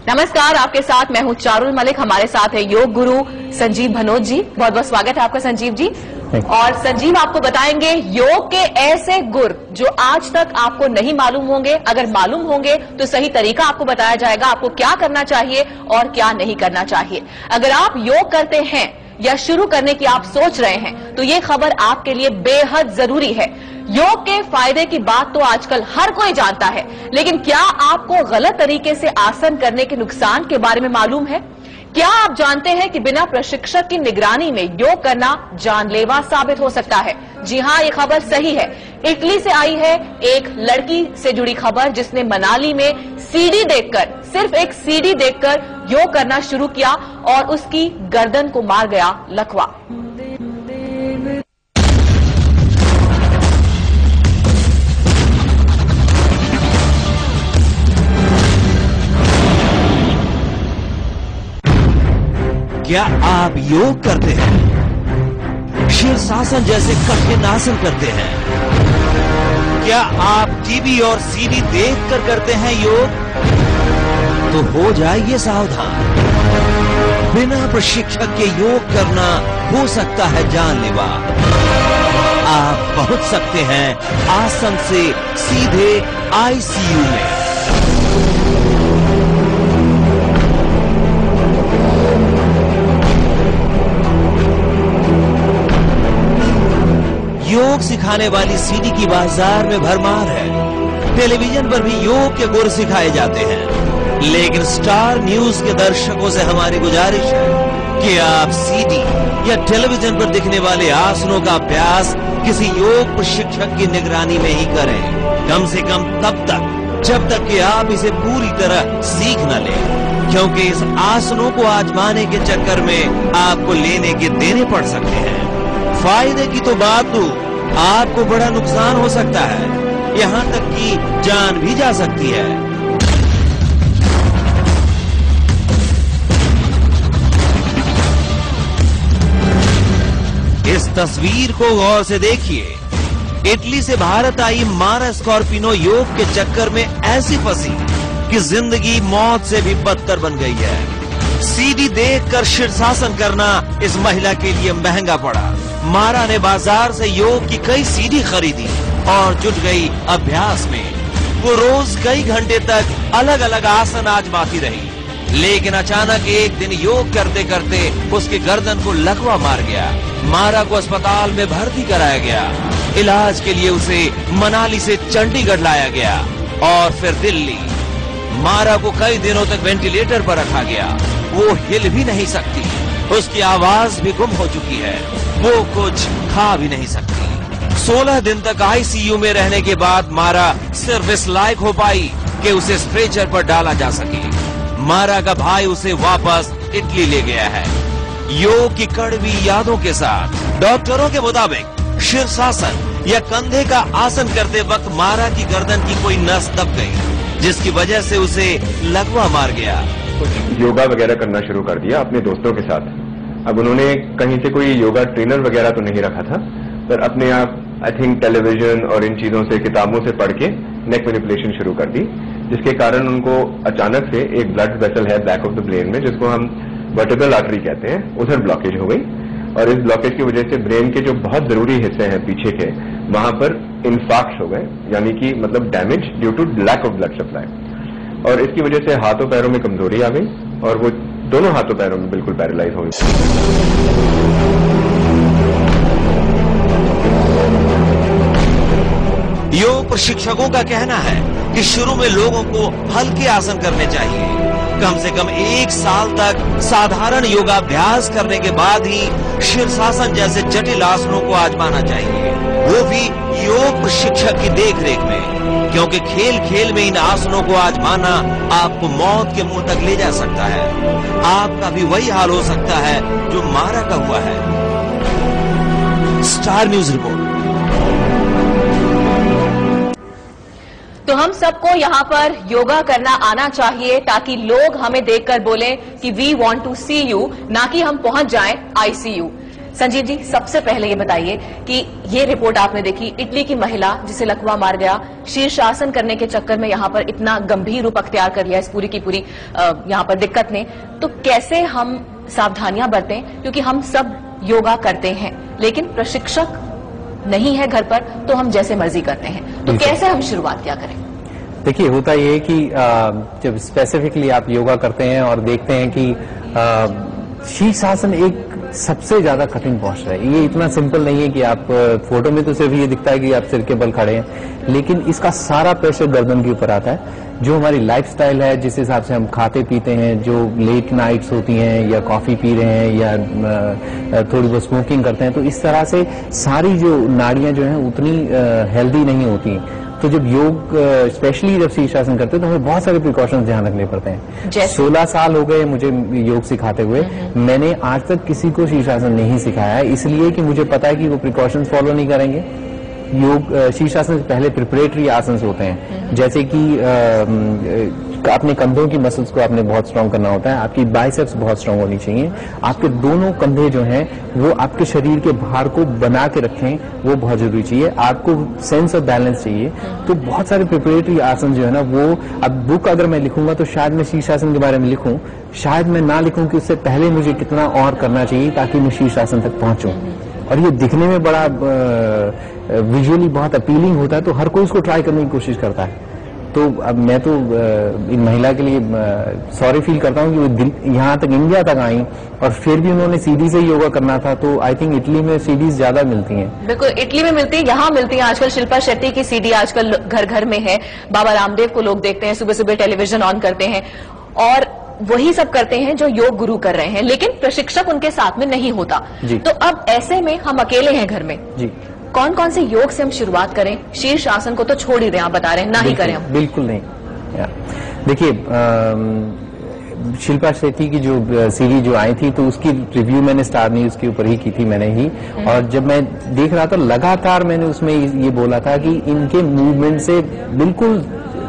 नमस्कार, आपके साथ मैं हूं चारुल मलिक। हमारे साथ है योग गुरु संजीव भनोत जी। बहुत बहुत स्वागत है आपका संजीव जी। और संजीव आपको बताएंगे योग के ऐसे गुर जो आज तक आपको नहीं मालूम होंगे। अगर मालूम होंगे तो सही तरीका आपको बताया जाएगा, आपको क्या करना चाहिए और क्या नहीं करना चाहिए। अगर आप योग करते हैं या शुरू करने की आप सोच रहे हैं तो ये खबर आपके लिए बेहद जरूरी है। योग के फायदे की बात तो आजकल हर कोई जानता है, लेकिन क्या आपको गलत तरीके से आसन करने के नुकसान के बारे में मालूम है? क्या आप जानते हैं कि बिना प्रशिक्षक की निगरानी में योग करना जानलेवा साबित हो सकता है? जी हां, ये खबर सही है। इटली से आई है एक लड़की से जुड़ी खबर जिसने मनाली में सीडी देखकर, सिर्फ एक सीडी देखकर योग करना शुरू किया और उसकी गर्दन को मार गया लकवा। क्या आप योग करते हैं? शीर्षासन जैसे कठिन आसन करते हैं? क्या आप टीवी और सीडी देखकर करते हैं योग? तो हो जाइए सावधान। बिना प्रशिक्षक के योग करना हो सकता है जानलेवा। आप पहुंच सकते हैं आसन से सीधे आईसीयू में। योग सिखाने वाली सीडी की बाजार में भरमार है। टेलीविजन पर भी योग के गुर सिखाए जाते हैं, लेकिन स्टार न्यूज के दर्शकों से हमारी गुजारिश है कि आप सीडी या टेलीविजन पर दिखने वाले आसनों का अभ्यास किसी योग प्रशिक्षक की निगरानी में ही करें, कम से कम तब तक जब तक कि आप इसे पूरी तरह सीख न लें, क्योंकि इस आसनों को आजमाने के चक्कर में आपको लेने के देने पड़ सकते हैं। फायदे की तो बात दूं, आपको बड़ा नुकसान हो सकता है, यहां तक कि जान भी जा सकती है। इस तस्वीर को गौर से देखिए। इटली से भारत आई मारा स्कॉर्पिनो योग के चक्कर में ऐसी फंसी कि जिंदगी मौत से भी बदतर बन गई है। सीडी देखकर शीर्षासन करना इस महिला के लिए महंगा पड़ा। मारा ने बाजार से योग की कई सीडी खरीदी और जुट गई अभ्यास में। वो रोज कई घंटे तक अलग अलग आसन आजमाती रही, लेकिन अचानक एक दिन योग करते करते उसकी गर्दन को लकवा मार गया। मारा को अस्पताल में भर्ती कराया गया। इलाज के लिए उसे मनाली से चंडीगढ़ लाया गया और फिर दिल्ली। मारा को कई दिनों तक वेंटिलेटर पर रखा गया। वो हिल भी नहीं सकती, उसकी आवाज भी गुम हो चुकी है, वो कुछ खा भी नहीं सकती। 16 दिन तक आईसीयू में रहने के बाद मारा सिर्फ इस लायक हो पाई कि उसे स्ट्रेचर पर डाला जा सके। मारा का भाई उसे वापस इटली ले गया है, योग की कड़वी यादों के साथ। डॉक्टरों के मुताबिक शीर्षासन या कंधे का आसन करते वक्त मारा की गर्दन की कोई नस दब गई, जिसकी वजह से उसे लकवा मार गया। योगा वगैरह करना शुरू कर दिया अपने दोस्तों के साथ। अब उन्होंने कहीं से कोई योगा ट्रेनर वगैरह तो नहीं रखा था, पर अपने आप आई थिंक टेलीविजन और इन चीजों से, किताबों से पढ़ के नेक मैनिपुलेशन शुरू कर दी, जिसके कारण उनको अचानक से एक ब्लड वेसल है बैक ऑफ द ब्रेन में, जिसको हम वर्टिब्रल आर्टरी कहते हैं, उधर ब्लॉकेज हो गई। और इस ब्लॉकेज की वजह से ब्रेन के जो बहुत जरूरी हिस्से हैं पीछे के, वहां पर इन्फार्क्ट हो गए, यानी कि मतलब damage due to lack of blood supply. और इसकी वजह से हाथों पैरों में कमजोरी आ गई और वो दोनों हाथों पैरों में बिल्कुल पैरालाइज हो गई। योग प्रशिक्षकों का कहना है कि शुरू में लोगों को हल्के आसन करने चाहिए। कम से कम 1 साल तक साधारण योगाभ्यास करने के बाद ही शीर्षासन जैसे जटिल आसनों को आजमाना चाहिए, वो भी योग प्रशिक्षक की देखरेख में, क्योंकि खेल खेल में इन आसनों को आजमाना आपको मौत के मुंह तक ले जा सकता है। आपका भी वही हाल हो सकता है जो मारा का हुआ है। Star news report. तो हम सबको यहाँ पर योगा करना आना चाहिए ताकि लोग हमें देखकर बोलें कि we want to see you, ना कि हम पहुंच जाएं आईसीयू। संजीव जी, सबसे पहले ये बताइए कि ये रिपोर्ट आपने देखी, इटली की महिला जिसे लकवा मार गया, शीर्षासन करने के चक्कर में यहाँ पर इतना गंभीर रूप अख्तियार कर लिया इस पूरी की पूरी यहाँ पर दिक्कत ने, तो कैसे हम सावधानियां बरतें? क्योंकि हम सब योगा करते हैं लेकिन प्रशिक्षक नहीं है घर पर, तो हम जैसे मर्जी करते हैं, तो कैसे हम शुरुआत क्या करें? देखिए, होता ये है कि जब स्पेसिफिकली आप योगा करते हैं और देखते हैं कि शीर्षासन एक सबसे ज्यादा कठिन पोस्चर है। ये इतना सिंपल नहीं है कि आप फोटो में तो सिर्फ ये दिखता है कि आप सिर के बल खड़े हैं, लेकिन इसका सारा प्रेशर गर्दन के ऊपर आता है। जो हमारी लाइफस्टाइल है, जिस हिसाब से हम खाते पीते हैं, जो लेट नाइट्स होती हैं या कॉफी पी रहे हैं या थोड़ी बहुत स्मोकिंग करते हैं, तो इस तरह से सारी जो नाड़ियां जो हैं उतनी हेल्दी नहीं होती। तो जब योग स्पेशली जब शीर्षासन करते हैं तो हमें बहुत सारे प्रिकॉशंस ध्यान रखने पड़ते हैं। 16 साल हो गए मुझे योग सिखाते हुए, मैंने आज तक किसी को शीर्षासन नहीं सिखाया है, इसलिए कि मुझे पता है कि वो प्रिकॉशंस फॉलो नहीं करेंगे। योग शीर्षासन से पहले प्रिपरेटरी आसन होते हैं, जैसे कि अपने कंधों की मसल्स को आपने बहुत स्ट्रांग करना होता है, आपकी बाइसेप्स बहुत स्ट्रांग होनी चाहिए, आपके दोनों कंधे जो हैं वो आपके शरीर के भार को बना के रखें, वो बहुत जरूरी चाहिए। आपको सेंस ऑफ बैलेंस चाहिए। तो बहुत सारे प्रिपरेटरी आसन जो है ना, वो अब बुक अगर मैं लिखूंगा तो शायद मैं शीर्षासन के बारे में लिखूं, शायद मैं ना लिखूं कि उससे पहले मुझे कितना और करना चाहिए ताकि मैं शीर्षासन तक पहुंचूं। और ये दिखने में बड़ा विजुअली बहुत अपीलिंग होता है, तो हर कोई इसको ट्राई करने की कोशिश करता है। तो अब मैं तो इन महिला के लिए सॉरी फील करता हूँ कि वो यहाँ तक इंडिया तक आई और फिर भी उन्होंने सीडी से योगा करना था। तो आई थिंक इटली में सीडीज ज्यादा मिलती हैं। बिल्कुल, इटली में मिलती है, यहाँ मिलती है। आजकल शिल्पा शेट्टी की सीडी आजकल घर घर में है। बाबा रामदेव को लोग देखते हैं, सुबह सुबह टेलीविजन ऑन करते हैं और वही सब करते हैं जो योग गुरु कर रहे हैं, लेकिन प्रशिक्षक उनके साथ में नहीं होता। तो अब ऐसे में हम अकेले हैं घर में जी, कौन कौन से योग से हम शुरुआत करें? शीर्ष आसन को तो छोड़ ही दें, आप बता रहे हैं ना ही करें हम। बिल्कुल नहीं। देखिए, शिल्पा शेट्टी की जो सीरीज जो आई थी तो उसकी रिव्यू मैंने स्टार न्यूज के ऊपर ही की थी मैंने ही, और जब मैं देख रहा था लगातार मैंने उसमें ये बोला था कि इनके मूवमेंट से बिल्कुल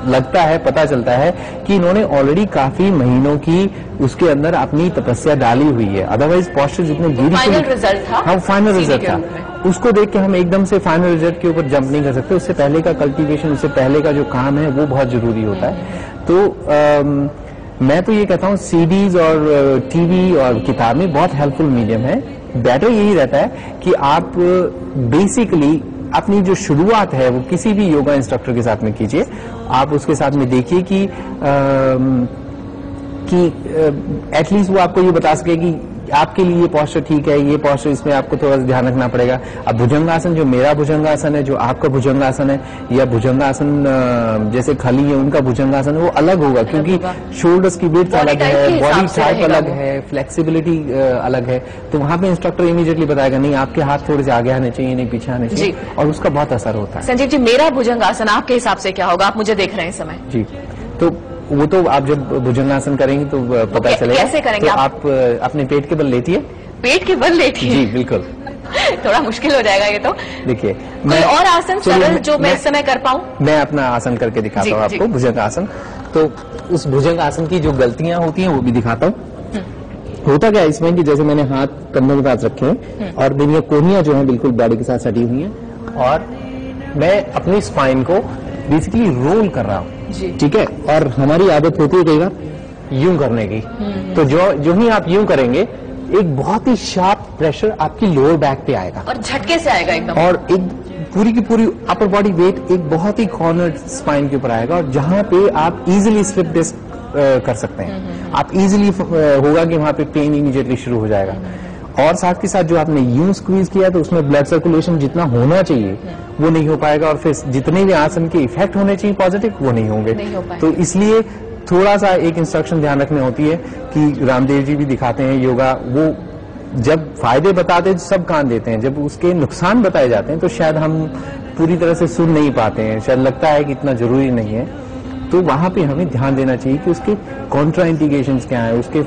लगता है, पता चलता है कि इन्होंने ऑलरेडी काफी महीनों की उसके अंदर अपनी तपस्या डाली हुई है। अदरवाइज पोस्चर जितने फाइनल रिजल्ट था, हाँ फाइनल रिजल्ट था, उसको देख के हम एकदम से फाइनल रिजल्ट के ऊपर जंप नहीं कर सकते। उससे पहले का कल्टीवेशन, उससे पहले का जो काम है वो बहुत जरूरी होता है। तो मैं तो ये कहता हूँ सीडीज और टीवी और किताबें बहुत हेल्पफुल मीडियम है। बेटर यही रहता है कि आप बेसिकली अपनी जो शुरुआत है वो किसी भी योगा इंस्ट्रक्टर के साथ में कीजिए। आप उसके साथ में देखिए कि एटलीस्ट वो आपको ये बता सके कि आपके लिए ये पोस्चर ठीक है, ये पोस्चर इसमें आपको थोड़ा सा ध्यान रखना पड़ेगा। अब भुजंगासन जो मेरा भुजंगासन है, जो आपका भुजंगासन है, या भुजंगासन जैसे खली है उनका भुजंगासन है, वो अलग होगा क्योंकि शोल्डर्स की विड्थ अलग है, बॉडी टाइप अलग है, फ्लेक्सिबिलिटी अलग है। तो वहां पे इंस्ट्रक्टर इमीडिएटली बताएगा नहीं आपके हाथ थोड़े से आगे आने चाहिए, नहीं पीछे आने चाहिए, और उसका बहुत असर होता है। संजीव जी, मेरा भुजंगासन आपके हिसाब से क्या होगा? आप मुझे देख रहे हैं इस समय जी, तो वो तो आप जब भुजंगासन करेंगे तो पता चलेगा। कैसे करेंगे? तो आप अपने पेट के बल लेटिए। पेट के बल लेटिए? जी बिल्कुल। थोड़ा मुश्किल हो जाएगा ये तो। देखिए, कोई और आसन सरल जो मैं इस समय कर पाऊं? मैं अपना आसन करके दिखाता हूँ आपको, भुजंगासन। तो उस भुजंगासन की जो गलतियां होती हैं वो भी दिखाता हूँ। होता क्या है इसमें कि जैसे मैंने हाथ कंधों के पास रखे हैं और मेरी कोहनियां जो है बिल्कुल बॉडी के साथ सटी हुई हैं और मैं अपनी स्पाइन को बेसिकली रोल कर रहा हूँ, ठीक है। और हमारी आदत होती है कई बार यूं करने की, तो जो ही आप यूं करेंगे एक बहुत ही शार्प प्रेशर आपकी लोअर बैक पे आएगा और झटके से आएगा एकदम, और एक पूरी की पूरी अपर बॉडी वेट एक बहुत ही कॉर्नर स्पाइन के ऊपर आएगा, और जहां पे आप इजीली स्लिप डिस्क कर सकते हैं। आप इजीली होगा कि वहां पे पेन इमीडिएटली शुरू हो जाएगा। और साथ के साथ जो आपने यूं स्क्वीज किया तो उसमें ब्लड सर्कुलेशन जितना होना चाहिए वो नहीं हो पाएगा, और फिर जितने भी आसन के इफेक्ट होने चाहिए पॉजिटिव वो नहीं होंगे। तो इसलिए थोड़ा सा एक इंस्ट्रक्शन ध्यान रखनी होती है कि रामदेव जी भी दिखाते हैं योगा, वो जब फायदे बताते हैं सब कान देते हैं, जब उसके नुकसान बताए जाते हैं तो शायद हम पूरी तरह से सुन नहीं पाते हैं, शायद लगता है कि इतना जरूरी नहीं है। तो वहां पे हमें ध्यान देना चाहिए कि उसके कॉन्ट्रा इंडिकेशंस क्या है, उसके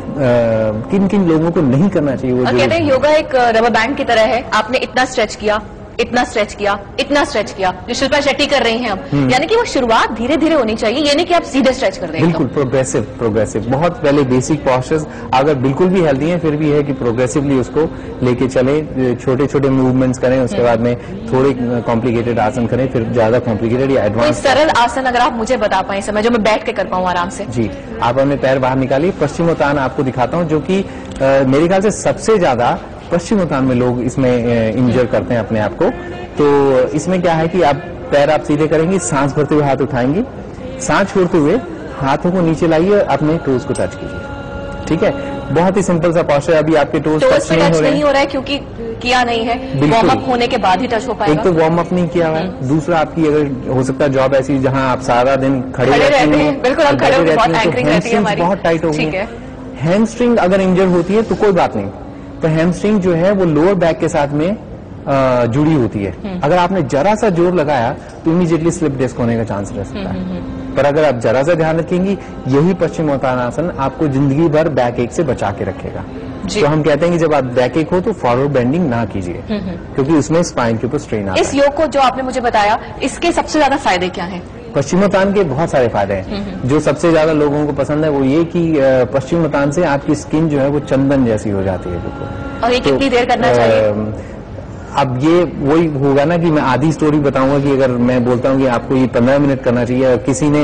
किन किन लोगों को नहीं करना चाहिए। वो कहते हैं योगा एक रबर बैंड की तरह है, आपने इतना स्ट्रेच किया इतना स्ट्रेच किया, इतना स्ट्रेच किया, जो शिल्पा शेट्टी कर रही हैं अब, यानी कि वो शुरुआत धीरे धीरे होनी चाहिए, ये नहीं कि आप सीधे स्ट्रेच कर दें। बिल्कुल प्रोग्रेसिव बहुत पहले बेसिक पॉस्चर्स अगर बिल्कुल भी हेल्दी हैं फिर भी है कि प्रोग्रेसिवली उसको लेके चले, छोटे छोटे मूवमेंट्स करें, उसके बाद में थोड़े कॉम्प्लिकेटेड आसन करें, फिर ज्यादा कॉम्प्लिकेटेड या कोई एडवांस सरल आसन अगर आप मुझे बता पाए समय, जो मैं बैठ के कर पाऊं आराम से। जी, आप अपने पैर बाहर निकालिए। पश्चिमोत्तान आपको दिखाता हूं, जो कि मेरे ख्याल से सबसे ज्यादा पश्चिमोत्तान में लोग इसमें इंजर करते हैं अपने आप को। तो इसमें क्या है कि आप पैर आप सीधे करेंगे, सांस भरते हुए हाथ उठाएंगे, सांस छोड़ते हुए हाथों को नीचे लाइए और अपने टोज को टच कीजिए। ठीक है, बहुत ही सिंपल सा पॉस्चर। अभी आपके टोज टच नहीं हो रहा है क्योंकि किया नहीं है, वार्म अप होने के बाद ही टच हो पाएगा। एक तो वार्म अप नहीं किया हुआ है, दूसरा आपकी अगर हो सकता है जॉब ऐसी जहां आप सारा दिन खड़े रहते हैं, बिल्कुल हम खड़े होकर बहुत एंकरिंग रहती है हमारी, बहुत टाइट हो गई है। हैमस्ट्रिंग अगर इंजर होती है तो कोई बात नहीं, तो हैमस्ट्रिंग जो है वो लोअर बैक के साथ में जुड़ी होती है। अगर आपने जरा सा जोर लगाया तो इमीडिएटली स्लिप डिस्क होने का चांस रह सकता है। पर अगर आप जरा सा ध्यान रखेंगी, यही पश्चिमोत्तानासन आपको जिंदगी भर बैक एक से बचा के रखेगा। तो हम कहते हैं कि जब आप बैक एक हो तो फॉरवर्ड बेंडिंग ना कीजिए, क्योंकि उसमें स्पाइन के ऊपर स्ट्रेन आता है। इस योग को जो आपने मुझे बताया, इसके सबसे ज्यादा फायदे क्या हैं? पश्चिमोत्तान के बहुत सारे फायदे हैं। जो सबसे ज्यादा लोगों को पसंद है वो ये कि पश्चिमोत्तान से आपकी स्किन जो है वो चंदन जैसी हो जाती है बिल्कुल। और ये कितनी देर करना चाहिए? अब ये वही होगा ना कि मैं आधी स्टोरी बताऊंगा कि अगर मैं बोलता हूँ कि आपको ये 15 मिनट करना चाहिए, किसी ने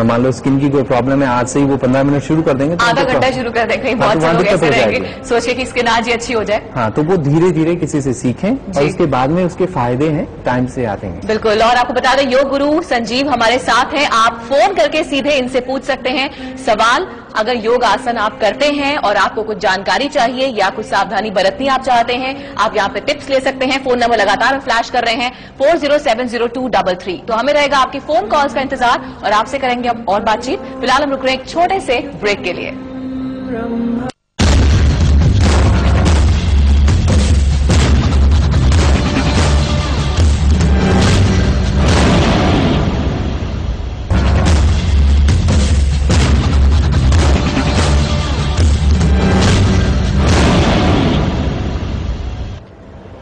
मान लो स्किन की कोई प्रॉब्लम है, आज से ही वो 15 मिनट शुरू कर देंगे, आधा घंटा शुरू कर देंगे, बहुत से लोग ऐसे रहेंगे सोच के कि स्किन आज ही अच्छी हो जाए। हाँ, तो वो धीरे धीरे किसी से सीखें और उसके बाद में उसके फायदे हैं टाइम से आते हैं। बिल्कुल, और आपको बता दें योग गुरु संजीव हमारे साथ हैं, आप फोन करके सीधे इनसे पूछ सकते हैं सवाल। अगर योग आसन आप करते हैं और आपको कुछ जानकारी चाहिए या कुछ सावधानी बरतनी आप चाहते हैं, आप यहाँ पे टिप्स ले सकते हैं। फोन नंबर लगातार हम फ्लैश कर रहे हैं 40702333। तो हमें रहेगा आपकी फोन कॉल्स का इंतजार और आपसे करेंगे अब और बातचीत। फिलहाल हम रुक रहे हैं एक छोटे से ब्रेक के लिए।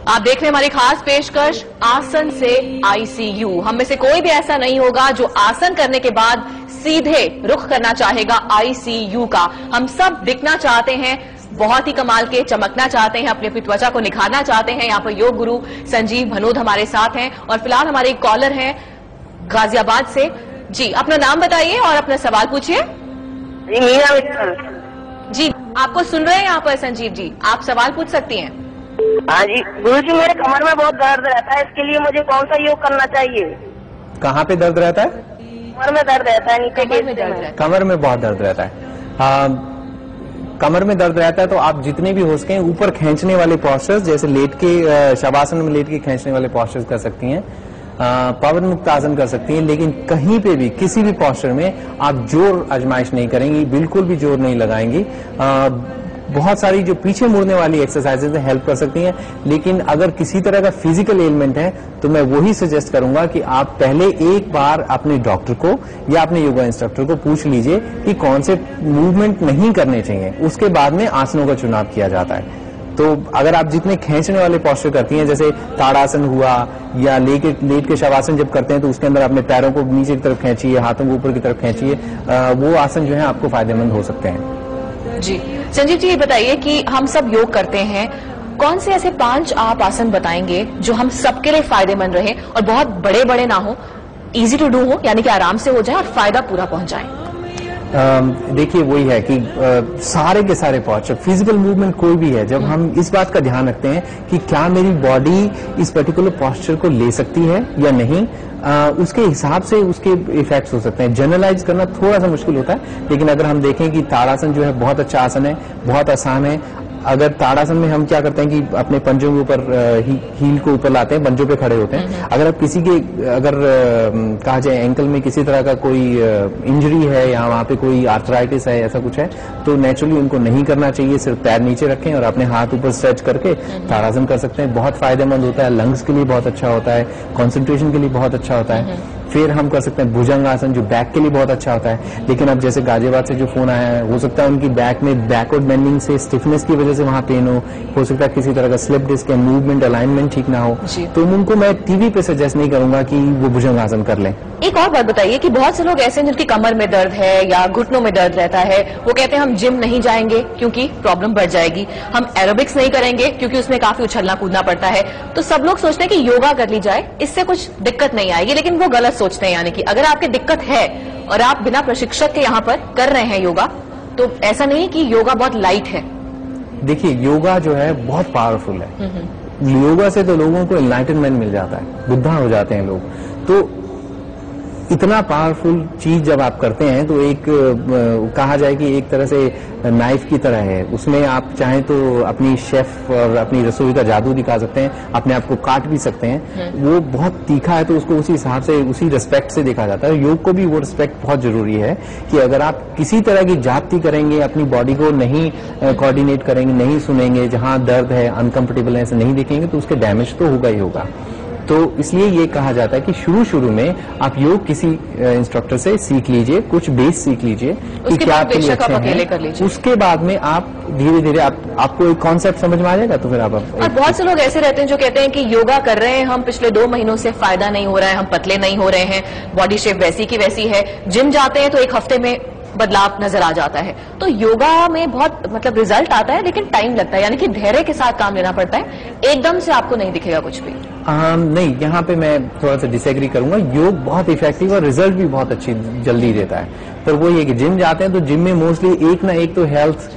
आप देख रहे हैं हमारी खास पेशकश आसन से आईसीयू। हम में से कोई भी ऐसा नहीं होगा जो आसन करने के बाद सीधे रुख करना चाहेगा आईसीयू का। हम सब दिखना चाहते हैं, बहुत ही कमाल के चमकना चाहते हैं, अपनी त्वचा को निखारना चाहते हैं। यहाँ पर योग गुरु संजीव भनोद हमारे साथ हैं और फिलहाल हमारे एक कॉलर हैं गाजियाबाद से। जी, अपना नाम बताइए और अपना सवाल पूछिए। जी, आपको सुन रहे हैं यहाँ पर संजीव जी, आप सवाल पूछ सकती हैं। हाँ जी गुरु जी, मेरे कमर में बहुत दर्द रहता है, इसके लिए मुझे कौन सा योग करना चाहिए? कहाँ पे दर्द रहता है? कमर में दर्द रहता है, नीचे कमर में दर्द रहता है। कमर में बहुत दर्द रहता है। कमर में दर्द रहता है तो आप जितने भी हो सके ऊपर खींचने वाले पॉस्चर्स, जैसे लेट के शवासन में लेट के खींचने वाले पॉस्चर्स कर सकती हैं, पवन मुक्त आसन कर सकती हैं। लेकिन कहीं पे भी किसी भी पॉस्चर में आप जोर आजमाइश नहीं करेंगी, बिल्कुल भी जोर नहीं लगाएंगी। बहुत सारी जो पीछे मुड़ने वाली एक्सरसाइजेज हेल्प कर सकती हैं, लेकिन अगर किसी तरह का फिजिकल एलिमेंट है तो मैं वही सजेस्ट करूंगा कि आप पहले एक बार अपने डॉक्टर को या अपने योगा इंस्ट्रक्टर को पूछ लीजिए कि कौन से मूवमेंट नहीं करने चाहिए, उसके बाद में आसनों का चुनाव किया जाता है। तो अगर आप जितने खींचने वाले पॉस्चर करती हैं, जैसे ताड़ासन हुआ या लेट के शवासन जब करते हैं तो उसके अंदर अपने पैरों को नीचे की तरफ खींचिए, हाथों को ऊपर की तरफ खींचिए, वो आसन जो है आपको फायदेमंद हो सकते हैं। जी संजीव जी, ये बताइए कि हम सब योग करते हैं, कौन से ऐसे 5 आप आसन बताएंगे जो हम सबके लिए फायदेमंद रहे और बहुत बड़े बड़े ना हो, इजी टू डू हो, यानी कि आराम से हो जाए और फायदा पूरा पहुंच जाए? देखिए वही है कि सारे के सारे पॉस्चर, फिजिकल मूवमेंट कोई भी है, जब हम इस बात का ध्यान रखते हैं कि क्या मेरी बॉडी इस पर्टिकुलर पॉस्चर को ले सकती है या नहीं, उसके हिसाब से उसके इफेक्ट्स हो सकते हैं। जनरलाइज करना थोड़ा सा मुश्किल होता है, लेकिन अगर हम देखें कि ताड़ासन जो है बहुत अच्छा आसन है, बहुत आसान है। अगर ताड़ासन में हम क्या करते हैं कि अपने पंजों के ऊपर हील को ऊपर लाते हैं, पंजों पे खड़े होते हैं। अगर आप किसी के कहा जाए एंकल में किसी तरह का कोई इंजरी है या वहां पे कोई आर्थराइटिस है, ऐसा कुछ है, तो नेचुरली उनको नहीं करना चाहिए। सिर्फ पैर नीचे रखें और अपने हाथ ऊपर स्ट्रेच करके ताड़ासन कर सकते हैं। बहुत फायदेमंद होता है, लंग्स के लिए बहुत अच्छा होता है, कॉन्सेंट्रेशन के लिए बहुत अच्छा होता है। फिर हम कर सकते हैं भुजंग आसन, जो बैक के लिए बहुत अच्छा होता है। लेकिन अब जैसे गाजियाबाद से जो फोन आया है, हो सकता है उनकी बैक में बैकवर्ड बेंडिंग से स्टिफनेस की वजह से वहां पेन हो सकता है किसी तरह का स्लिप डिस्क या मूवमेंट अलाइनमेंट ठीक ना हो, तो उनको मैं टीवी पे सजेस्ट नहीं करूंगा कि वो भुजंग आसन कर लें। एक और बात बताइए कि बहुत से लोग ऐसे हैं जिनकी कमर में दर्द है या घुटनों में दर्द रहता है, वो कहते हैं हम जिम नहीं जाएंगे क्योंकि प्रॉब्लम बढ़ जाएगी, हम एरोबिक्स नहीं करेंगे क्योंकि उसमें काफी उछलना कूदना पड़ता है। तो सब लोग सोचते हैं कि योगा कर ली जाए, इससे कुछ दिक्कत नहीं आएगी, लेकिन वो गलत सोचते हैं। यानी कि अगर आपकी दिक्कत है और आप बिना प्रशिक्षक के यहाँ पर कर रहे हैं योगा, तो ऐसा नहीं है कि योगा बहुत लाइट है। देखिए, योगा जो है बहुत पावरफुल है। योगा से तो लोगों को एनलाइटनमेंट मिल जाता है, बुद्धा हो जाते हैं लोग। तो इतना पावरफुल चीज जब आप करते हैं तो एक कहा जाए कि एक तरह से नाइफ की तरह है, उसमें आप चाहें तो अपनी शेफ और अपनी रसोई का जादू दिखा सकते हैं, अपने आप को काट भी सकते हैं। वो बहुत तीखा है तो उसको उसी हिसाब से, उसी रिस्पेक्ट से देखा जाता है। योग को भी वो रिस्पेक्ट बहुत जरूरी है कि अगर आप किसी तरह की जाति करेंगे, अपनी बॉडी को नहीं कोऑर्डिनेट करेंगे, नहीं सुनेंगे, जहां दर्द है, अनकंफर्टेबल है, ऐसे नहीं देखेंगे तो उसके डैमेज तो होगा ही होगा। तो इसलिए ये कहा जाता है कि शुरू में आप योग किसी इंस्ट्रक्टर से सीख लीजिए, कुछ बेस सीख लीजिए कि क्या आपके लिए अच्छे हैं। उसके बाद में आप धीरे धीरे आपको एक कॉन्सेप्ट समझ में आ जाएगा तो फिर आप और बहुत से लोग ऐसे रहते हैं जो कहते हैं कि योगा कर रहे हैं हम, पिछले 2 महीनों से फायदा नहीं हो रहा है, हम पतले नहीं हो रहे हैं, बॉडी शेप वैसी की वैसी है, जिम जाते हैं तो 1 हफ्ते में बदलाव नजर आ जाता है। तो योगा में बहुत मतलब रिजल्ट आता है, लेकिन टाइम लगता है, यानी कि धैर्य के साथ काम लेना पड़ता है, एकदम से आपको नहीं दिखेगा कुछ भी। नहीं, यहाँ पे मैं थोड़ा सा डिसएग्री करूंगा। योग बहुत इफेक्टिव और रिजल्ट भी बहुत अच्छी जल्दी देता है। पर वो ये कि जिम जाते हैं तो जिम में मोस्टली एक ना एक तो हेल्थ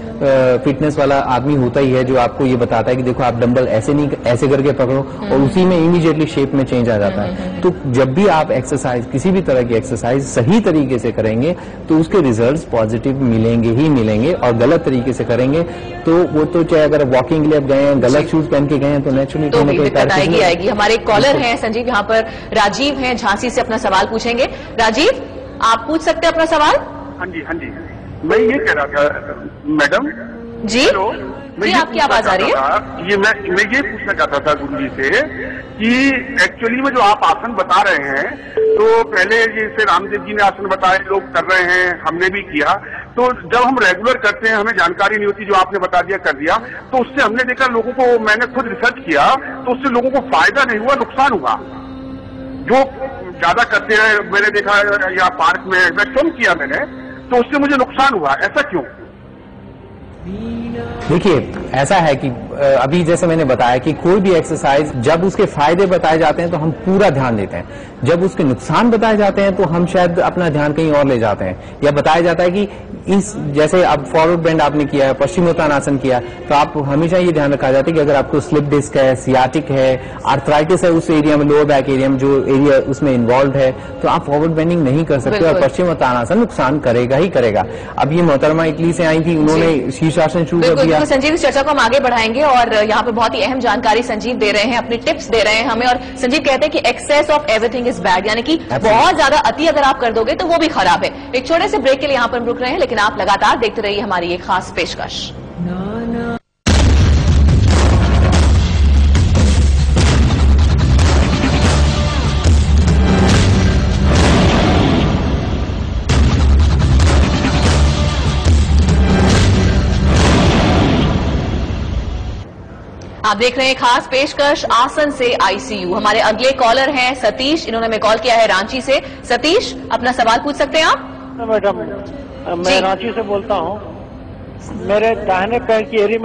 फिटनेस वाला आदमी होता ही है जो आपको ये बताता है कि देखो आप डंबल ऐसे नहीं, ऐसे करके पकड़ो, और उसी में इमीडिएटली शेप में चेंज आ जाता है। तो जब भी आप एक्सरसाइज, किसी भी तरह की एक्सरसाइज सही तरीके से करेंगे तो उसके रिजल्ट्स पॉजिटिव मिलेंगे ही मिलेंगे, और गलत तरीके से करेंगे तो वो तो चाहे अगर वॉकिंग के लिए आप गए हैं, गलत शूज पहन के गए हैं तो नेचुरली तो दिक्कत आएगी। हमारे एक कॉलर हैं संजीव, यहाँ पर राजीव हैं झांसी से, अपना सवाल पूछेंगे। राजीव, आप पूछ सकते हैं अपना सवाल। हाँ जी, हाँ जी, मैं ये कह रहा था मैडम जी, हेलो, जी आपकी आवाज आ रही है। ये मैं ये पूछना चाहता था गुरु जी से कि एक्चुअली में जो आप आसन बता रहे हैं, तो पहले जैसे रामदेव जी ने आसन बताए, लोग कर रहे हैं, हमने भी किया, तो जब हम रेगुलर करते हैं हमें जानकारी नहीं होती, जो आपने बता दिया कर दिया, तो उससे हमने देखा लोगों को, मैंने खुद रिसर्च किया तो उससे लोगों को फायदा नहीं हुआ, नुकसान हुआ। जो ज्यादा करते हैं मैंने देखा, या पार्क में वैक्यूम किया मैंने, तो उससे मुझे नुकसान हुआ। ऐसा क्यों? देखिए, ऐसा है कि अभी जैसे मैंने बताया कि कोई भी एक्सरसाइज जब उसके फायदे बताए जाते हैं तो हम पूरा ध्यान देते हैं, जब उसके नुकसान बताए जाते हैं तो हम शायद अपना ध्यान कहीं और ले जाते हैं, या बताया जाता है कि इस जैसे अब फॉरवर्ड बेंड आपने किया है, पश्चिमोत्तानासन किया, तो आप हमेशा ये ध्यान रखा जाता है कि अगर आपको स्लिप डिस्क है, सियाटिक है, आर्थराइटिस है उस एरिया में, लोअर बैक एरिया में जो एरिया उसमें इन्वॉल्व है, तो आप फॉरवर्ड बेंडिंग नहीं कर सकते और पश्चिमोत्तानासन नुकसान करेगा ही करेगा। अब ये मोहतरमा इटली से आई थी, उन्होंने शीर्षासन शुरू कर दिया। संजीव, इस चर्चा को हम आगे बढ़ाएंगे और यहाँ पे बहुत ही अहम जानकारी संजीव दे रहे हैं, अपनी टिप्स दे रहे हैं हमें, और संजीव कहते हैं कि excess of everything is bad, यानी कि बहुत ज्यादा अति अगर आप कर दोगे तो वो भी खराब है। एक छोटे से ब्रेक के लिए यहाँ पर रुक रहे हैं, लेकिन आप लगातार देखते रहिए हमारी ये खास पेशकश। आप देख रहे हैं खास पेशकश आसन से आईसीयू। हमारे अगले कॉलर हैं सतीश, इन्होंने हमें कॉल किया है रांची से। सतीश, अपना सवाल पूछ सकते हैं आप। मैडम, मैं रांची से बोलता हूँ, मेरे दाहिने पैर की एड़ी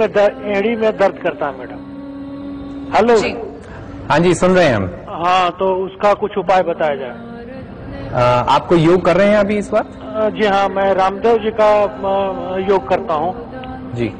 में दर्द करता है मैडम। हेलो जी। हाँ जी, सुन रहे हैं हम। हाँ, तो उसका कुछ उपाय बताया जाए। आपको योग कर रहे हैं अभी इस बार? जी हाँ, मैं रामदेव जी का योग करता हूँ। जी।